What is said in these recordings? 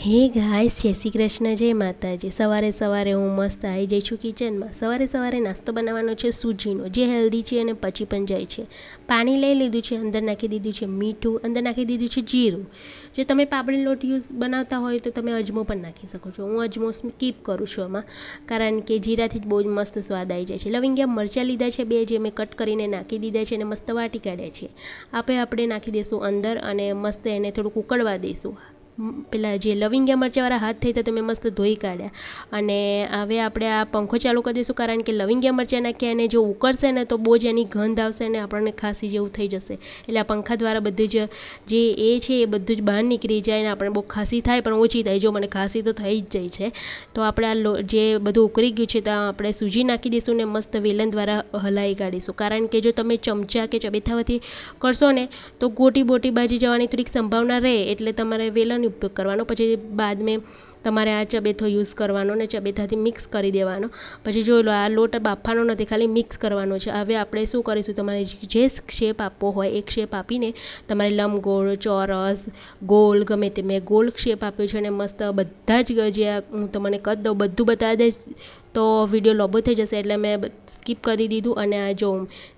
હે ગાઈસ, જય શ્રી કૃષ્ણ, જય માતાજી. સવારે સવારે હું મસ્ત આવી જઈ છું કિચનમાં. સવારે સવારે નાસ્તો બનાવવાનો છે સૂજીનો, જે હેલ્ધી છે અને પચી પણ જાય છે. પાણી લઈ લીધું છે, અંદર નાખી દીધું છે મીઠું, અંદર નાખી દીધું છે જીરું. જો તમે પાપડી લોટ યુઝ બનાવતા હોય તો તમે અજમો પણ નાખી શકો છો. હું અજમો સ્કીપ કરું છું આમાં, કારણ કે જીરાથી જ બહુ જ મસ્ત સ્વાદ આવી જાય છે. લવિંગિયા મરચાં લીધા છે બે, જે મેં કટ કરીને નાખી દીધા છે અને મસ્ત વાટી કાઢ્યા છે. આપણે નાખી દઈશું અંદર અને મસ્ત એને થોડુંક ઉકળવા દઈશું. પેલા જે લવિંગિયા મરચાંવાળા હાથ થઈ તો તમે મસ્ત ધોઈ કાઢ્યા અને હવે આપણે આ પંખો ચાલુ કરી દઈશું, કારણ કે લવિંગિયા મરચાં નાખ્યા અને જો ઉકળશે ને તો બહુ જ એની ગંધ આવશે અને આપણને ખાંસી જેવું થઈ જશે. એટલે આ પંખા દ્વારા બધું જ જે એ છે એ બધું જ બહાર નીકળી જાય અને આપણે બહુ ખાંસી થાય પણ ઓછી થાય. જો મને ખાંસી તો થઈ જ જાય છે. તો આપણે આ જે બધું ઉકળી ગયું છે તો આપણે સૂજી નાખી દઈશું ને મસ્ત વેલણ દ્વારા હલાવી કાઢીશું, કારણ કે જો તમે ચમચા કે ચબેથાથી કરશો ને તો ગોટી બોટી બાજી જવાની થોડીક સંભાવના રહે. એટલે તમારે વેલણ ઉપયોગ કરવાનો. પછી બાદ મેં તમારે આ ચબેથો યુઝ કરવાનો ને ચબેથાથી મિક્સ કરી દેવાનો. પછી જોઈ લો, આ લોટ બાફવાનો નથી, ખાલી મિક્સ કરવાનો છે. હવે આપણે શું કરીશું, તમારે જે શેપ આપવો હોય એક શેપ આપીને તમારે લંબગોળ, ચોરસ, ગોલ ગમે તે મેં ગોલ શેપ આપ્યો છે અને મસ્ત બધા જ જે હું તમને કરી દઉં બધું બતાવી દઈશ તો વિડીયો લાંબો થઈ જશે, એટલે મેં સ્કીપ કરી દીધું. અને આ જો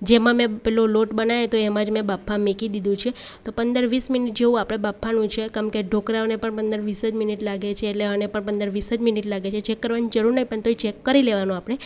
જેમાં મેં પેલો લોટ બનાવ્યો તો એમાં જ મેં બાફા મૂકી દીધું છે. તો 15-20 મિનિટ જેવું આપણે બાફવાનું છે, કેમ કે ઢોકળાઓને પણ 15-20 જ મિનિટ લાગે છે, એટલે આને પણ 15-20 જ મિનિટ લાગે છે. ચેક કરવાની જરૂર નહીં, પણ તોય ચેક કરી લેવાનું. આપણે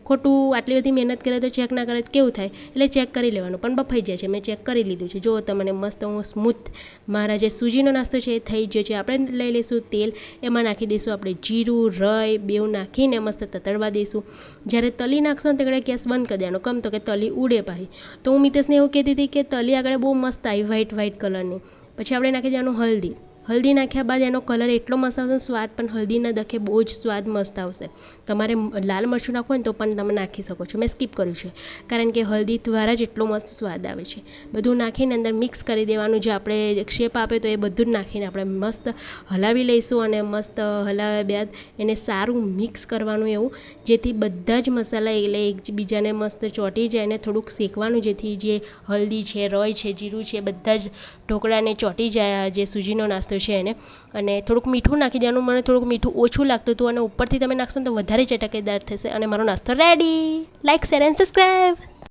ખોટું આટલી બધી મહેનત કરે તો ચેક ના કરે તો કેવું થાય, એટલે ચેક કરી લેવાનું. પણ બફાઈ જાય છે, મેં ચેક કરી લીધું છે. જો તમને મસ્ત હું સ્મૂથ મારા જે સૂજીનો નાસ્તો છે એ થઈ ગયો છે. આપણે લઈ લઈશું તેલ, એમાં નાખી દઈશું આપણે જીરું, રાઈ બેઉ નાખીને મસ્ત તતડવા દઈશું. જ્યારે તલી નાખશો ને ત્યારે ગેસ બંધ કરી દેવાનો, કેમ તો કે તલી ઉડે પાછી. તો હું મિતેશને એવું કહેતી હતી કે તલી આગળ બહુ મસ્ત આવી વ્હાઈટ કલરની. પછી આપણે નાખી દેવાનું હલ્દી નાખ્યા બાદ એનો કલર એટલો મસ્ત આવશે, સ્વાદ પણ હલ્દીના દખે બહુ જ સ્વાદ મસ્ત આવશે. તમારે લાલ મરચું નાખવું હોય ને તો પણ તમે નાખી શકો છો. મેં સ્કીપ કર્યું છે કારણ કે હલ્દી દ્વારા જ એટલો મસ્ત સ્વાદ આવે છે. બધું નાખીને અંદર મિક્સ કરી દેવાનું. જે આપણે શેપ આપે તો એ બધું જ નાખીને આપણે મસ્ત હલાવી લઈશું અને મસ્ત હલાવ્યા બાદ એને સારું મિક્સ કરવાનું એવું, જેથી બધા જ મસાલા એટલે એકબીજાને મસ્ત ચોંટી જાય. અને થોડુંક શેકવાનું, જેથી જે હલ્દી છે, રોય છે, જીરું છે, બધા જ ઢોકળાને ચોંટી જાય જે સૂજીનો નાસ્તો છે એને. અને થોડુંક મીઠું નાખી દેવાનું. મને થોડુંક મીઠું ઓછું લાગતું હતું અને ઉપરથી તમે નાખશો ને તો વધારે ચટકેદાર થશે. અને મારો નાસ્તો ready. Like, share and subscribe.